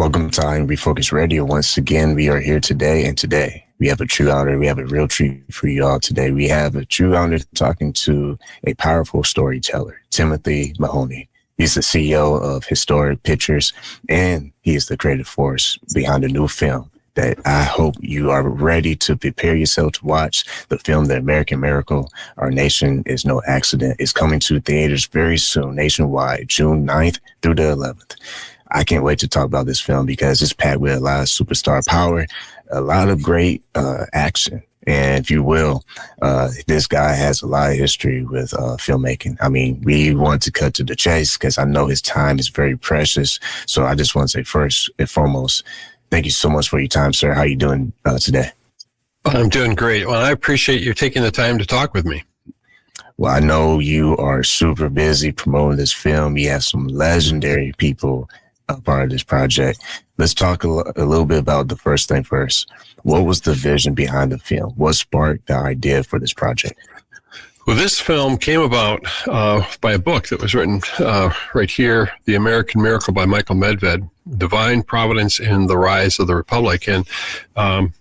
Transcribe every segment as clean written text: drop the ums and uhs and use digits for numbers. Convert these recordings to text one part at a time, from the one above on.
Welcome to Refocused Radio. Once again, we are here today, and today we have a true honor. We have a real treat for you all today. We have a true honor talking to a powerful storyteller, Timothy Mahoney. He's the CEO of Historic Pictures, and he is the creative force behind a new film that I hope you are ready to prepare yourself to watch. The film, The American Miracle, Our Nation is No Accident, is coming to theaters very soon, nationwide, June 9th through the 11th. I can't wait to talk about this film because it's packed with a lot of superstar power, a lot of great action. And if you will, this guy has a lot of history with filmmaking. I mean, we want to cut to the chase because I know his time is very precious. So I just want to say first and foremost, thank you so much for your time, sir. How are you doing today? I'm doing great. Well, I appreciate you taking the time to talk with me. Well, I know you are super busy promoting this film. You have some legendary people a part of this project. Let's talk a little bit about the first thing first. What was the vision behind the film? What sparked the idea for this project? Well, this film came about by a book that was written right here, The American Miracle by Michael Medved, Divine Providence in the Rise of the Republic. And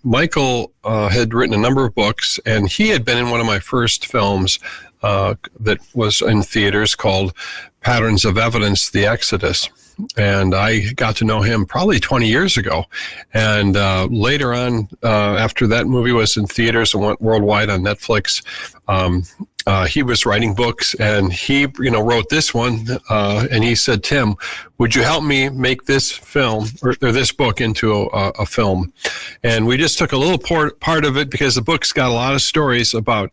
Michael had written a number of books, and he had been in one of my first films that was in theaters called Patterns of Evidence, The Exodus. And I got to know him probably 20 years ago. And later on, after that movie was in theaters and went worldwide on Netflix, he was writing books, and he, wrote this one. And he said, "Tim, would you help me make this film or this book into a film?" And we just took a little part of it because the book's got a lot of stories about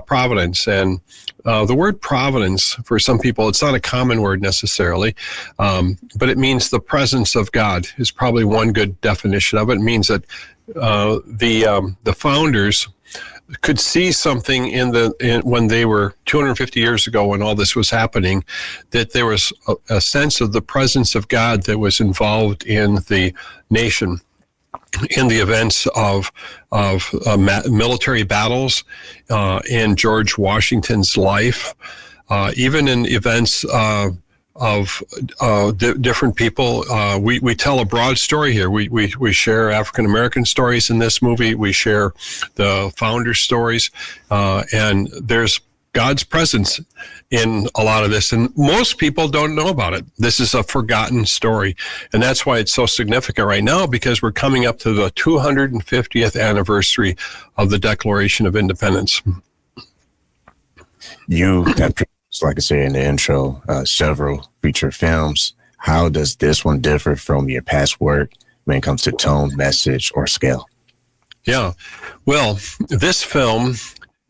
providence. And the word providence, for some people, it's not a common word necessarily, but it means the presence of God is probably one good definition of it. It means that the founders could see something when they were 250 years ago, when all this was happening, that there was a sense of the presence of God that was involved in the nation, in the events of military battles, in George Washington's life, even in events of different people. We tell a broad story here. We share African American stories in this movie. We share the founder stories, and there's God's presence in a lot of this, and most people don't know about it. This is a forgotten story, and that's why it's so significant right now, because we're coming up to the 250th anniversary of the Declaration of Independence. You have, like I said in the intro, several feature films. How does this one differ from your past work when it comes to tone, message, or scale? Yeah, well, this film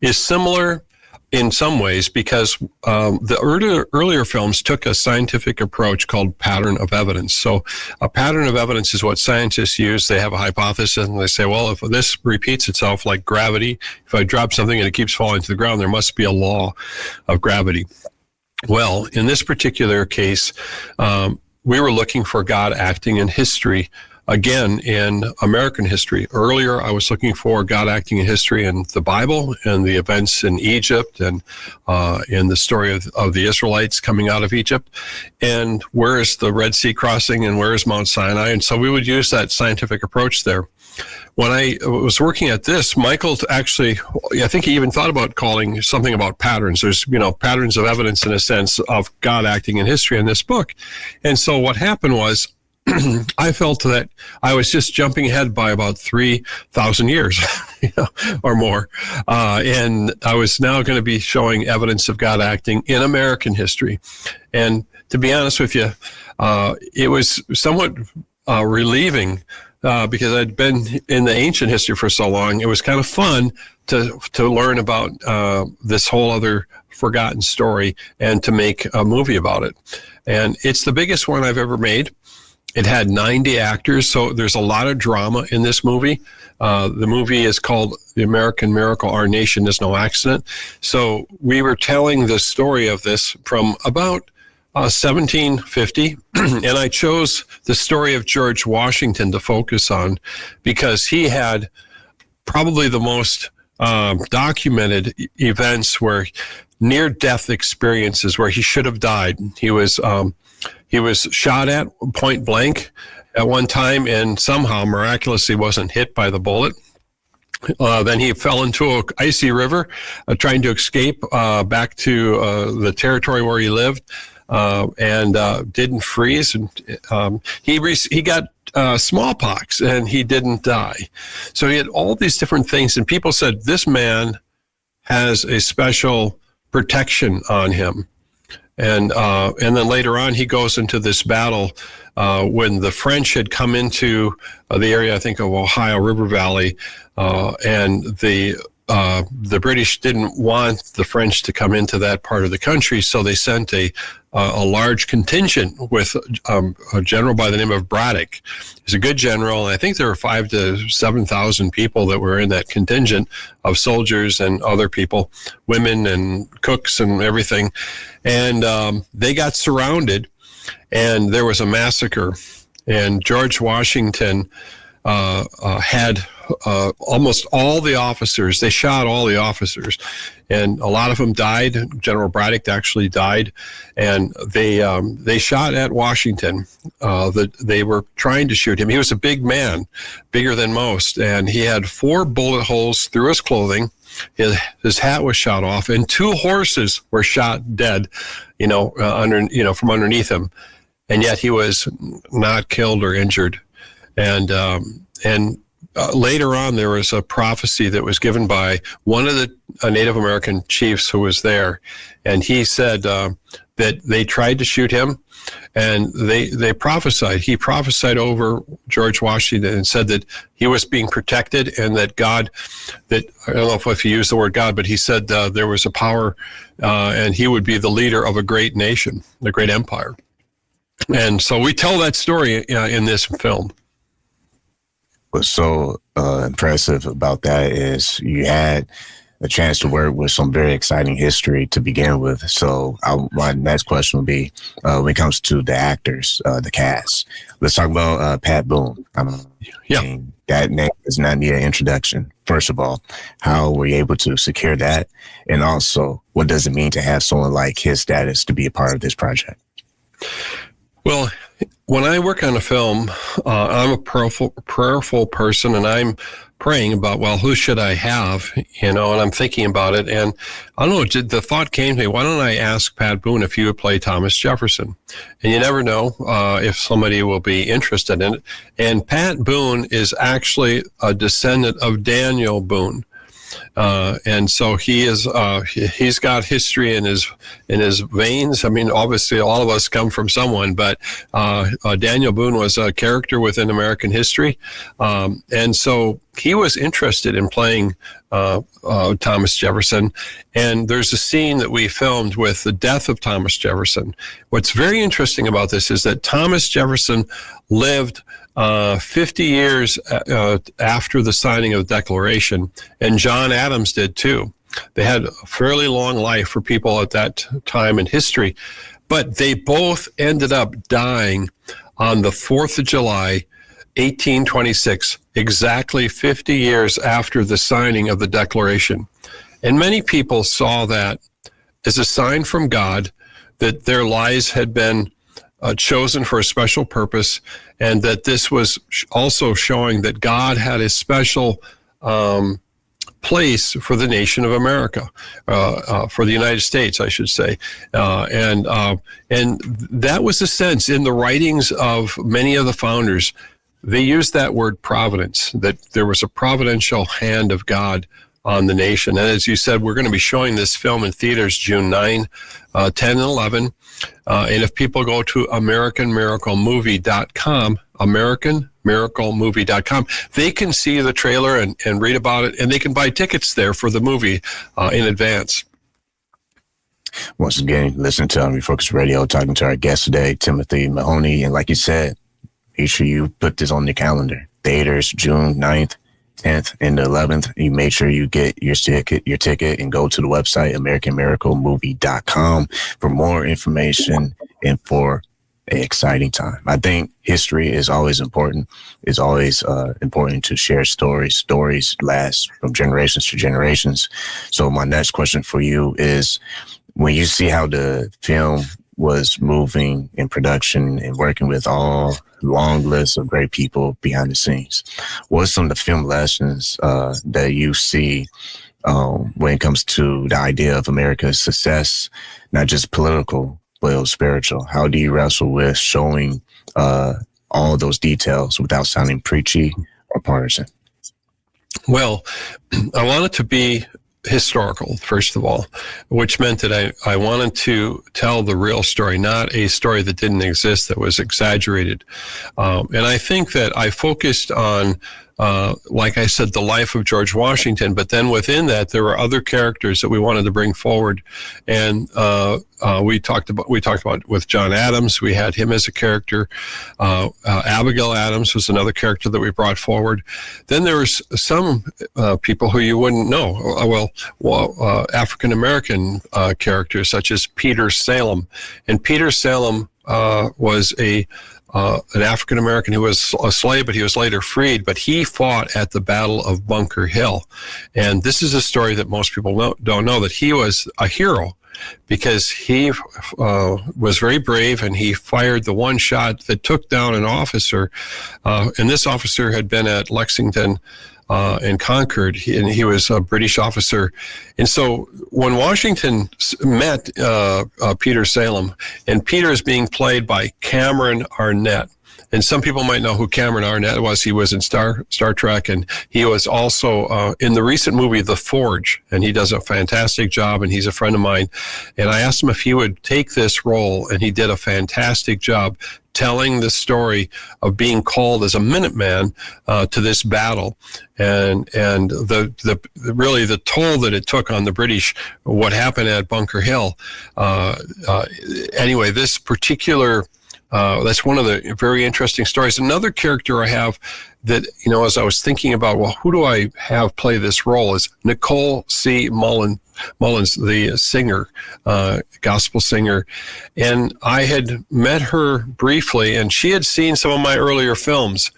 is similar in some ways because the earlier films took a scientific approach called pattern of evidence. So a pattern of evidence is what scientists use. They have a hypothesis and they say, well, if this repeats itself like gravity, if I drop something and it keeps falling to the ground, there must be a law of gravity. Well, in this particular case, we were looking for God acting in history, again, in American history. Earlier, I was looking for God acting in history in the Bible and the events in Egypt and in the story of the Israelites coming out of Egypt. And where is the Red Sea crossing and where is Mount Sinai? And so we would use that scientific approach there. When I was working at this, Michael actually, I think he even thought about calling something about patterns. There's, patterns of evidence in a sense of God acting in history in this book. And so what happened was, I felt that I was just jumping ahead by about 3,000 years or more. And I was now going to be showing evidence of God acting in American history. And to be honest with you, it was somewhat relieving because I'd been in the ancient history for so long. It was kind of fun to learn about this whole other forgotten story and to make a movie about it. And it's the biggest one I've ever made. It had 90 actors, so there's a lot of drama in this movie. The movie is called The American Miracle, Our Nation is No Accident. So we were telling the story of this from about 1750, and I chose the story of George Washington to focus on because he had probably the most documented events where near-death experiences where he should have died. He was shot at point blank. at one time and somehow miraculously wasn't hit by the bullet. Then he fell into an icy river, trying to escape back to the territory where he lived, and didn't freeze. And he got smallpox, and he didn't die. So he had all these different things, and people said this man has a special protection on him. And then later on, he goes into this battle when the French had come into the area, I think, of Ohio River Valley, and the British didn't want the French to come into that part of the country, so they sent a large contingent with a general by the name of Braddock. He's a good general, and I think there were 5,000 to 7,000 people that were in that contingent of soldiers and other people, women and cooks and everything. And they got surrounded, and there was a massacre. And George Washington had almost all the officers. They shot all the officers, and a lot of them died. General Braddock actually died, and they shot at Washington. They were trying to shoot him. He was a big man, bigger than most, and he had 4 bullet holes through his clothing. His hat was shot off, and 2 horses were shot dead, from underneath him, and yet he was not killed or injured. And later on, there was a prophecy that was given by one of the Native American chiefs who was there, and he said that they tried to shoot him, and they prophesied. He prophesied over George Washington and said that he was being protected, and that God, that I don't know if he used the word God, but he said there was a power, and he would be the leader of a great nation, a great empire. And so we tell that story in this film. What's so impressive about that is you had a chance to work with some very exciting history to begin with. So my next question would be, when it comes to the actors, the cast, let's talk about Pat Boone. That name does not need an introduction. First of all, how were you able to secure that? And also, what does it mean to have someone like his status to be a part of this project? Well, when I work on a film, I'm a prayerful person, and I'm praying about, well, who should I have, and I'm thinking about it. And I don't know, the thought came to me, why don't I ask Pat Boone if he would play Thomas Jefferson? And you never know if somebody will be interested in it. And Pat Boone is actually a descendant of Daniel Boone. And so he's got history in his veins. I mean, obviously all of us come from someone, but Daniel Boone was a character within American history. And so he was interested in playing Thomas Jefferson. And there's a scene that we filmed with the death of Thomas Jefferson. What's very interesting about this is that Thomas Jefferson lived 50 years after the signing of the Declaration, and John Adams did too. They had a fairly long life for people at that time in history, but they both ended up dying on the 4th of July, 1826, exactly 50 years after the signing of the Declaration. And many people saw that as a sign from God that their lives had been chosen for a special purpose, and that this was also showing that God had a special place for the nation of America, for the United States, I should say. And that was the sense in the writings of many of the founders. They used that word providence, that there was a providential hand of God on the nation. And as you said, we're going to be showing this film in theaters June 9, 10, and 11. And if people go to AmericanMiracleMovie.com, AmericanMiracleMovie.com, they can see the trailer and read about it, and they can buy tickets there for the movie in advance. Once again, listen to Refocused Radio, talking to our guest today, Timothy Mahoney. And like you said, make sure you put this on your calendar. Theaters, June 9th, 10th, and the 11th. You make sure you get your ticket and go to the website, AmericanMiracleMovie.com, for more information and for an exciting time. I think history is always important. It's always important to share stories. Stories last from generations to generations. So my next question for you is, when you see how the film was moving in production and working with all long lists of great people behind the scenes. What are some of the film lessons that you see when it comes to the idea of America's success, not just political, but spiritual? How do you wrestle with showing all those details without sounding preachy or partisan? Well, I wanted to be historical, first of all, which meant that I wanted to tell the real story, not a story that didn't exist, that was exaggerated. And I think that I focused on, like I said, the life of George Washington, but then within that, there were other characters that we wanted to bring forward. And we talked about with John Adams, we had him as a character. Abigail Adams was another character that we brought forward. Then there was some people who you wouldn't know. African-American characters such as Peter Salem. And Peter Salem was an African-American who was a slave, but he was later freed, but he fought at the Battle of Bunker Hill. And this is a story that most people don't know, that he was a hero because he was very brave, and he fired the one shot that took down an officer. And this officer had been at Lexington and Concord, and he was a British officer. And so when Washington met Peter Salem, and Peter is being played by Cameron Arnett, and some people might know who Cameron Arnett was. He was in Star Trek, and he was also in the recent movie The Forge, and he does a fantastic job, and he's a friend of mine. And I asked him if he would take this role, and he did a fantastic job telling the story of being called as a Minuteman to this battle, and really the toll that it took on the British, what happened at Bunker Hill. Anyway, this particular that's one of the very interesting stories. Another character I have that, as I was thinking about, well, who do I have play this role, is Nicole C. Mullins, the singer, gospel singer. And I had met her briefly, and she had seen some of my earlier films.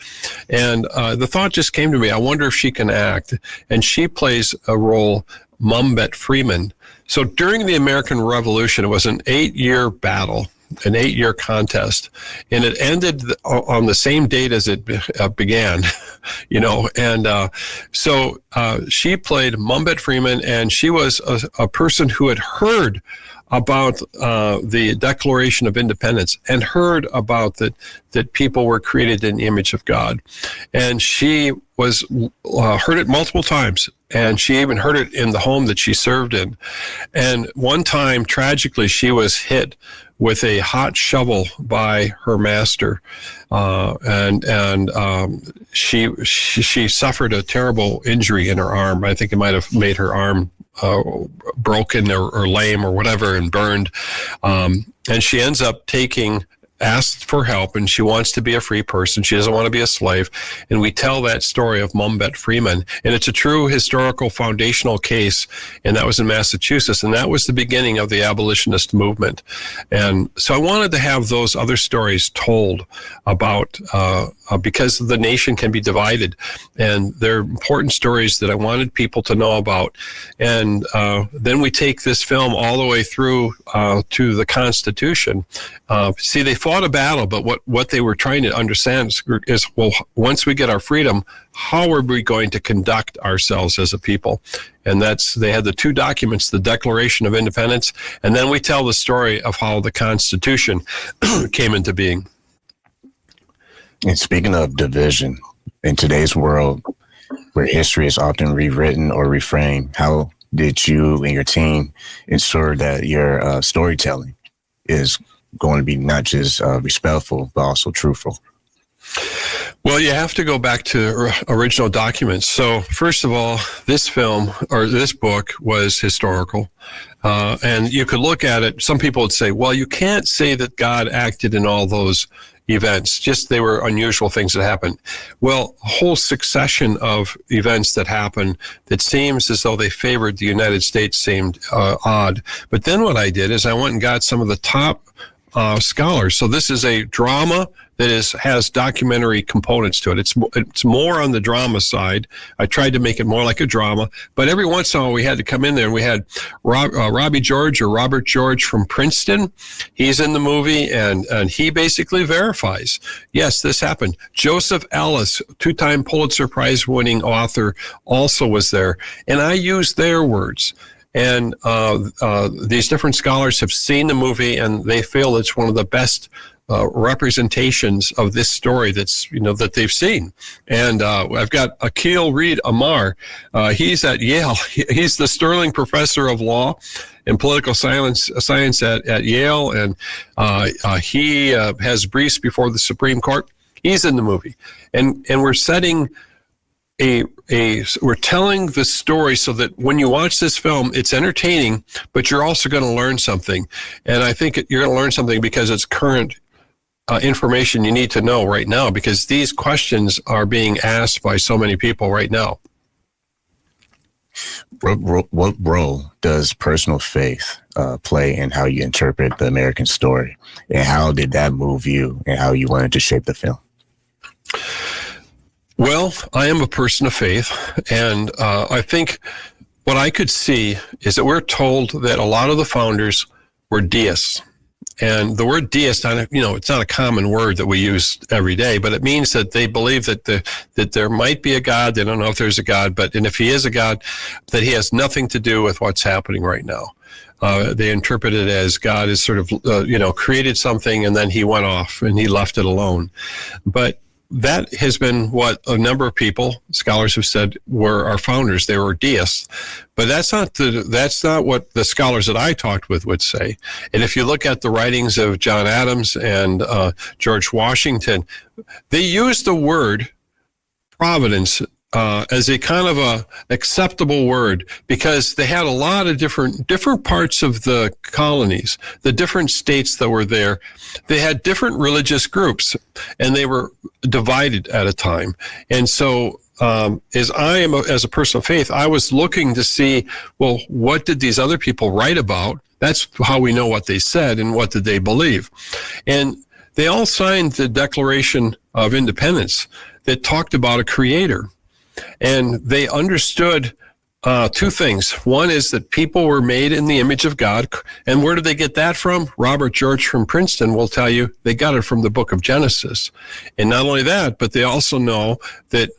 And the thought just came to me, I wonder if she can act. And she plays a role, Mumbet Freeman. So during the American Revolution, it was an 8-year battle, an 8-year contest, and it ended on the same date as it began, and so she played Mumbet Freeman, and she was a person who had heard about the Declaration of Independence and heard about that people were created in the image of God. And she was heard it multiple times, and she even heard it in the home that she served in. And one time, tragically, she was hit with a hot shovel by her master, and she suffered a terrible injury in her arm. I think it might have made her arm broken or lame or whatever, and burned. And she ends up asked for help, and she wants to be a free person. She doesn't want to be a slave. And we tell that story of Mumbet Freeman. And it's a true historical foundational case. And that was in Massachusetts. And that was the beginning of the abolitionist movement. And so I wanted to have those other stories told about, because the nation can be divided. And they're important stories that I wanted people to know about. And then we take this film all the way through to the Constitution. See, they fought a battle, but what they were trying to understand is, well, once we get our freedom, how are we going to conduct ourselves as a people? And they had the two documents, the Declaration of Independence, and then we tell the story of how the Constitution came into being. And speaking of division, in today's world, where history is often rewritten or reframed, how did you and your team ensure that your storytelling is going to be not just respectful, but also truthful? Well, you have to go back to original documents. So first of all, this film or this book was historical. And you could look at it. Some people would say, well, you can't say that God acted in all those events, just they were unusual things that happened. Well, a whole succession of events that happened that seems as though they favored the United States seemed odd. But then what I did is I went and got some of the top scholars. So this is a drama that has documentary components to it. It's more on the drama side. I tried to make it more like a drama, but every once in a while we had to come in there, and we had Robert George from Princeton. He's in the movie, and he basically verifies, yes, this happened. Joseph Ellis, 2-time Pulitzer Prize winning author, also was there, and I used their words. And these different scholars have seen the movie, and they feel it's one of the best representations of this story that they've seen. And I've got Akil Reed Amar. He's at Yale. He's the Sterling Professor of Law and Political Science at Yale, and he has briefs before the Supreme Court. He's in the movie, and we're setting we're telling the story so that when you watch this film, it's entertaining, but you're also going to learn something. And I think you're going to learn something because it's current information you need to know right now, because these questions are being asked by so many people right now. What role does personal faith play in how you interpret the American story? And how did that move you and how you wanted to shape the film? Well, I am a person of faith, and I think what I could see is that we're told that a lot of the founders were deists. And the word deist, it's not a common word that we use every day, but it means that they believe that that there might be a God. They don't know if there's a God, and if he is a God, that he has nothing to do with what's happening right now. They interpret it as God is sort of, created something, and then he went off and he left it alone. But that has been what a number of people, scholars have said, were our founders. They were deists. But that's not what the scholars that I talked with would say. And if you look at the writings of John Adams and George Washington, they used the word providence as a kind of a acceptable word, because they had a lot of different parts of the colonies, the different states that were there. They had different religious groups, and they were divided at a time. And so as a person of faith, I was looking to see, well, what did these other people write about? That's how we know what they said and what did they believe. And they all signed the Declaration of Independence that talked about a creator. And they understood two things. One is that people were made in the image of God. And where did they get that from? Robert George from Princeton will tell you they got it from the book of Genesis. And not only that, but they also know that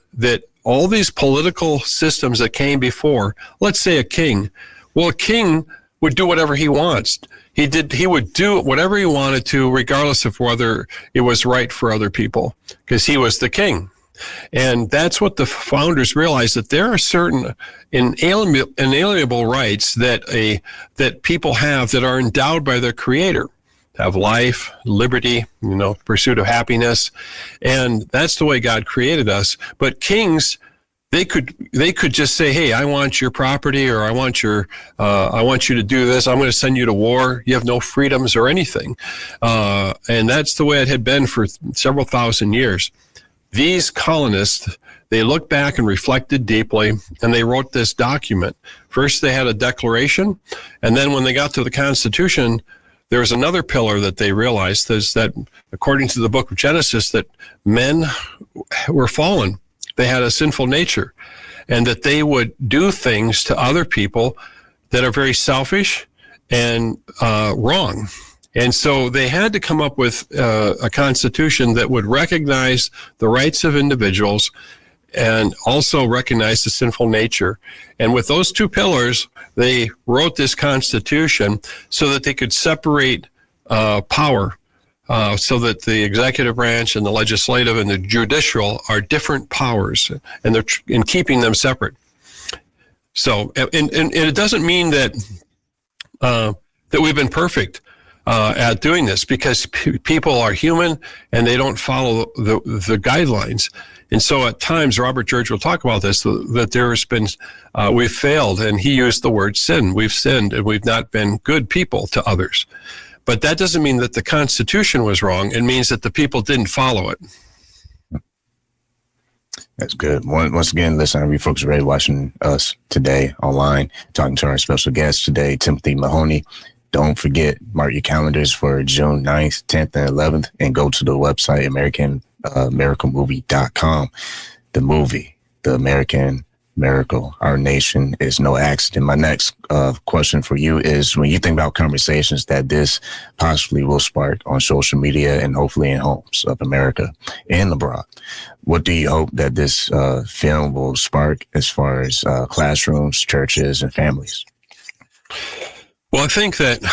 all these political systems that came before, let's say a king, well, a king would do whatever he wants. He would do whatever he wanted to, regardless of whether it was right for other people, because he was the king. And that's what the founders realized, that there are certain inalienable rights that people have that are endowed by their creator. Have life, liberty, pursuit of happiness. And that's the way God created us. But kings, they could just say, hey, I want your property, or I want you to do this. I'm going to send you to war. You have no freedoms or anything. And that's the way it had been for several thousand years. These colonists, they looked back and reflected deeply, and they wrote this document. First, they had a declaration, and then when they got to the Constitution, there was another pillar that they realized, is that according to the book of Genesis, that men were fallen. They had a sinful nature, and that they would do things to other people that are very selfish and wrong. And so they had to come up with a constitution that would recognize the rights of individuals and also recognize the sinful nature. And with those two pillars, they wrote this constitution so that they could separate power, so that the executive branch and the legislative and the judicial are different powers, and they're in keeping them separate. So, and it doesn't mean that we've been perfect at doing this, because people are human and they don't follow the guidelines. And so at times, Robert George will talk about this, that there's been, we've failed, and he used the word sin. We've sinned, and we've not been good people to others. But that doesn't mean that the Constitution was wrong. It means that the people didn't follow it. That's good. Once again, listen, Refocused Radio, watching us today online, talking to our special guest today, Timothy Mahoney. Don't forget, mark your calendars for June 9th, 10th, and 11th, and go to the website, miraclemovie.com. The movie, The American Miracle, Our Nation is No Accident. My next question for you is, when you think about conversations that this possibly will spark on social media and hopefully in homes of America and abroad, what do you hope that this film will spark as far as classrooms, churches, and families? Well, I think that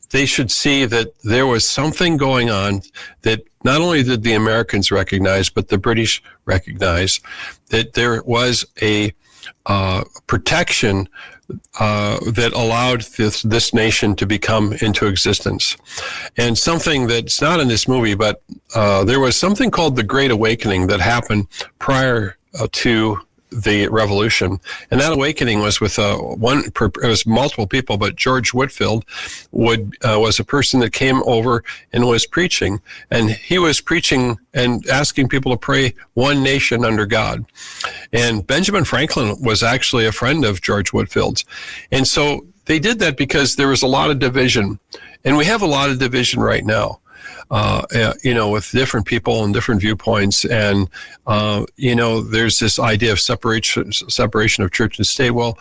they should see that there was something going on that not only did the Americans recognize, but the British recognize that there was a protection that allowed this nation to become into existence. And something that's not in this movie, but there was something called the Great Awakening that happened prior to the revolution, and that awakening was with it was multiple people, but George Whitefield was a person that came over and was preaching, and he was preaching and asking people to pray one nation under God. And Benjamin Franklin was actually a friend of George Whitefield's, and so they did that because there was a lot of division, and we have a lot of division right now. With different people and different viewpoints. And, there's this idea of separation of church and state. Well,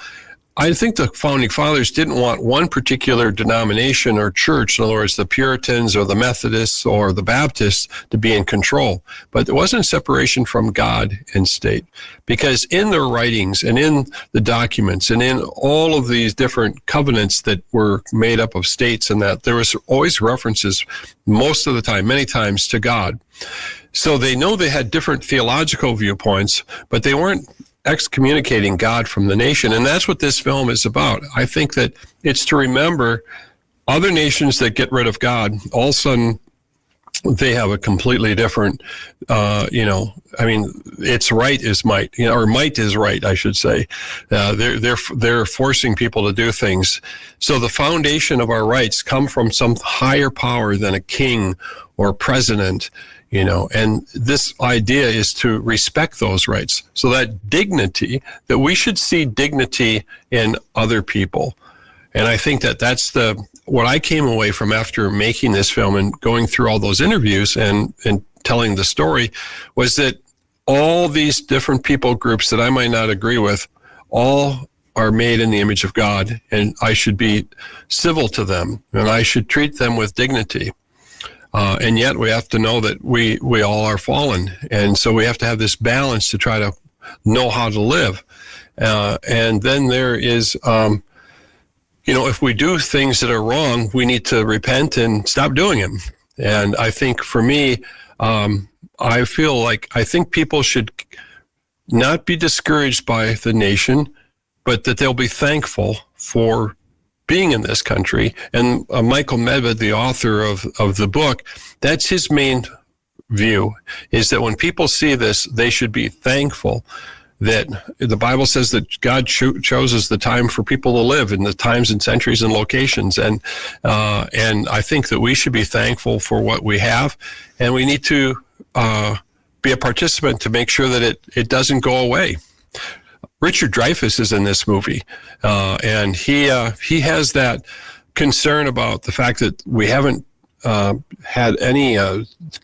I think the founding fathers didn't want one particular denomination or church, in other words, the Puritans or the Methodists or the Baptists, to be in control. But there wasn't separation from God and state, because in their writings and in the documents and in all of these different covenants that were made up of states, and that there was always references, most of the time, many times, to God. So they know they had different theological viewpoints, but they weren't excommunicating God from the nation. And that's what this film is about. I think that it's to remember other nations that get rid of God, all of a sudden they have a completely different, it's right is might, or might is right, I should say. They're forcing people to do things. So the foundation of our rights come from some higher power than a king or president. And this idea is to respect those rights. So that dignity, that we should see dignity in other people. And I think that that's what I came away from after making this film and going through all those interviews and telling the story, was that all these different people groups that I might not agree with, all are made in the image of God, and I should be civil to them, and I should treat them with dignity. And yet we have to know that we all are fallen. And so we have to have this balance to try to know how to live. And then there is, if we do things that are wrong, we need to repent and stop doing them. And I think for me, I think people should not be discouraged by the nation, but that they'll be thankful for being in this country. And Michael Medved, the author of the book, that's his main view, is that when people see this, they should be thankful that the Bible says that God chooses the time for people to live in the times and centuries and locations. And I think that we should be thankful for what we have, and we need to be a participant to make sure that it doesn't go away. Richard Dreyfuss is in this movie, and he has that concern about the fact that we haven't had any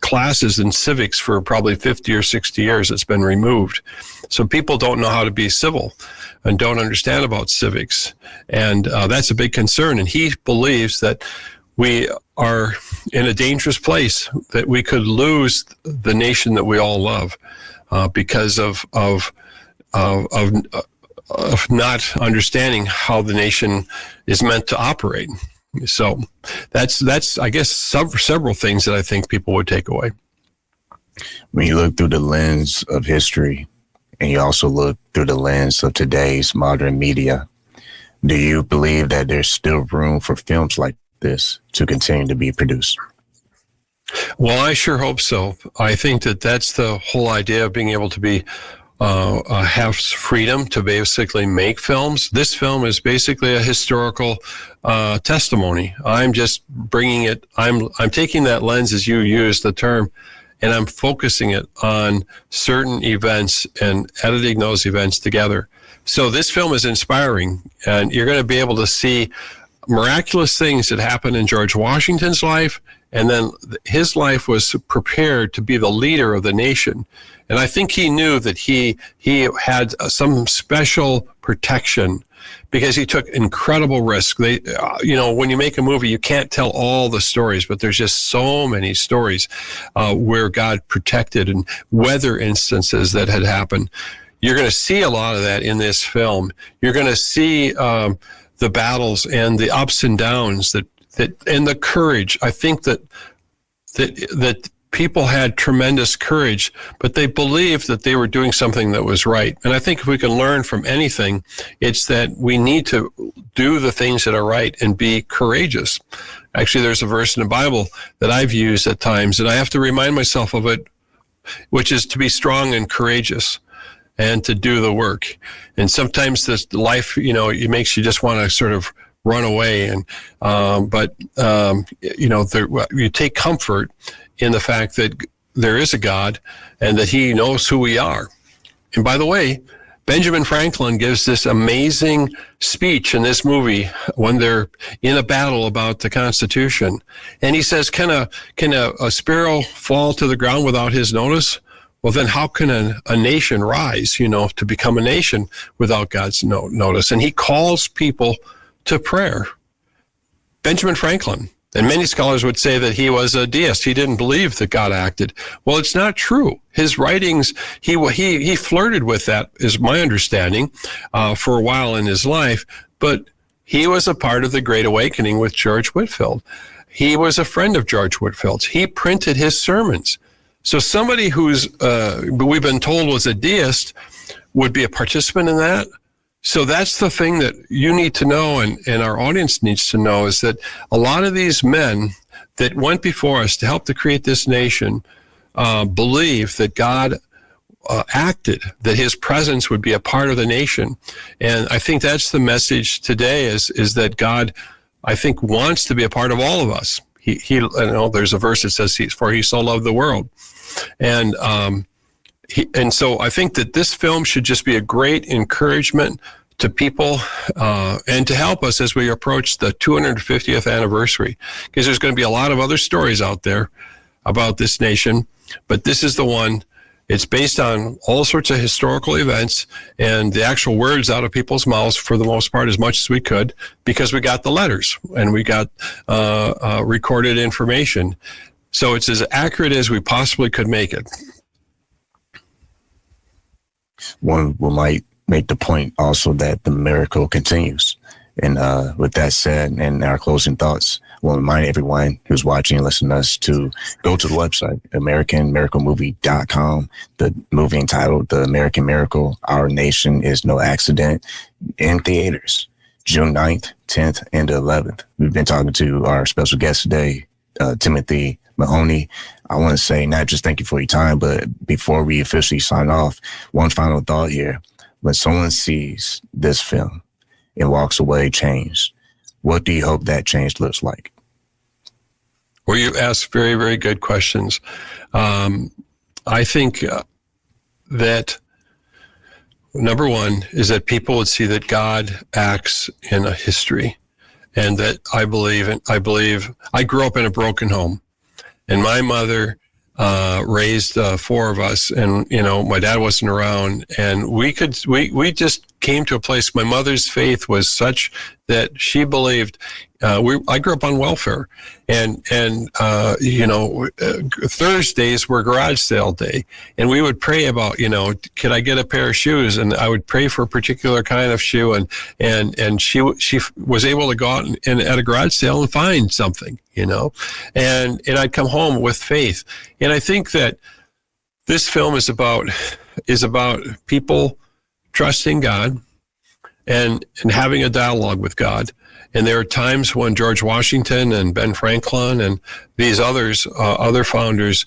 classes in civics for probably 50 or 60 years. It's been removed. So people don't know how to be civil and don't understand about civics. And that's a big concern. And he believes that we are in a dangerous place, that we could lose the nation that we all love because of not understanding how the nation is meant to operate. So that's I guess several things that I think people would take away. When you look through the lens of history and you also look through the lens of today's modern media, do you believe that there's still room for films like this to continue to be produced? Well, I sure hope so. I think that that's the whole idea of being able to be have freedom to basically make films. This film is basically a historical testimony. I'm just bringing it. I'm taking that lens, as you used the term, and I'm focusing it on certain events and editing those events together. So this film is inspiring, and you're going to be able to see miraculous things that happened in George Washington's life, and then his life was prepared to be the leader of the nation. And I think he knew that he had some special protection because he took incredible risks. They, when you make a movie, you can't tell all the stories, but there's just so many stories where God protected and weather instances that had happened. You're going to see a lot of that in this film. You're going to see the battles and the ups and downs that and the courage. I think that people had tremendous courage, but they believed that they were doing something that was right. And I think if we can learn from anything, it's that we need to do the things that are right and be courageous. Actually, there's a verse in the Bible that I've used at times, and I have to remind myself of it, which is to be strong and courageous and to do the work. And sometimes this life, it makes you just want to sort of run away. And you take comfort in the fact that there is a God and that he knows who we are. And by the way, Benjamin Franklin gives this amazing speech in this movie when they're in a battle about the Constitution. And he says, can a sparrow fall to the ground without his notice? Well, then how can a nation rise, to become a nation without God's notice? And he calls people to prayer. Benjamin Franklin. And many scholars would say that he was a deist. He didn't believe that God acted. Well, it's not true. His writings, he flirted with that, is my understanding, for a while in his life. But he was a part of the Great Awakening with George Whitefield. He was a friend of George Whitefield's. He printed his sermons. So somebody who's we've been told was a deist would be a participant in that. So that's the thing that you need to know, and our audience needs to know, is that a lot of these men that went before us to help to create this nation believe that God acted, that his presence would be a part of the nation. And I think that's the message today is that God, I think, wants to be a part of all of us. There's a verse that says, for he so loved the world. And so I think that this film should just be a great encouragement to people and to help us as we approach the 250th anniversary, because there's going to be a lot of other stories out there about this nation, but this is the one. It's based on all sorts of historical events and the actual words out of people's mouths for the most part, as much as we could, because we got the letters and we got recorded information. So it's as accurate as we possibly could make it. One might make the point also that the miracle continues. And with that said, and our closing thoughts, we'll remind everyone who's watching and listening to us to go to the website, AmericanMiracleMovie.com. The movie entitled The American Miracle, Our Nation is No Accident, in theaters, June 9th, 10th, and 11th. We've been talking to our special guest today, Timothy Mahoney. I want to say not just thank you for your time, but before we officially sign off, one final thought here. When someone sees this film and walks away changed, what do you hope that change looks like? Well, you ask very, very good questions. I think that number one is that people would see that God acts in a history, and that I grew up in a broken home. And my mother raised four of us, and my dad wasn't around, and we just came to a place. My mother's faith was such that she believed. I grew up on welfare, and Thursdays were garage sale day, and we would pray about, could I get a pair of shoes? And I would pray for a particular kind of shoe, and she was able to go out and at a garage sale and find something, and I'd come home with faith. And I think that this film is about people trusting God and having a dialogue with God. And there are times when George Washington and Ben Franklin and these others, other founders,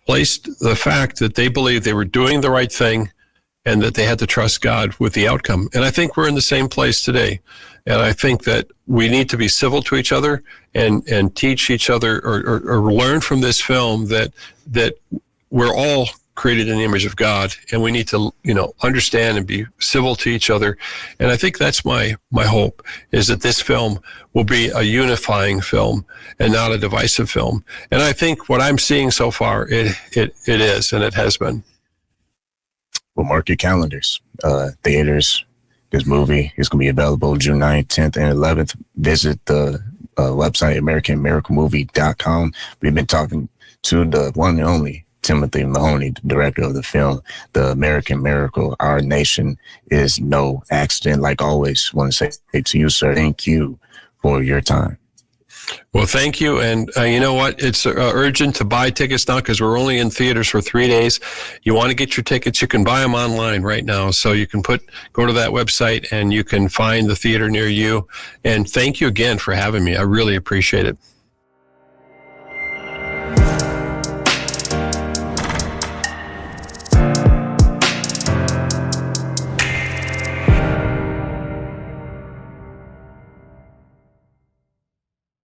placed the fact that they believed they were doing the right thing and that they had to trust God with the outcome. And I think we're in the same place today. And I think that we need to be civil to each other and teach each other or learn from this film that we're all created in the image of God, and we need to, understand and be civil to each other. And I think that's my hope, is that this film will be a unifying film and not a divisive film. And I think what I'm seeing so far, it is, and it has been. Well, mark your calendars. Theaters, this movie is going to be available June 9th, 10th, and 11th. Visit the website, AmericanMiracleMovie.com. We've been talking to the one and only Timothy Mahoney, the director of the film, The American Miracle. Our nation is no accident. Like always, want to say to you, sir, thank you for your time. Well, thank you. And you know what? It's urgent to buy tickets now because we're only in theaters for 3 days. You want to get your tickets, you can buy them online right now. So you can go to that website and you can find the theater near you. And thank you again for having me. I really appreciate it.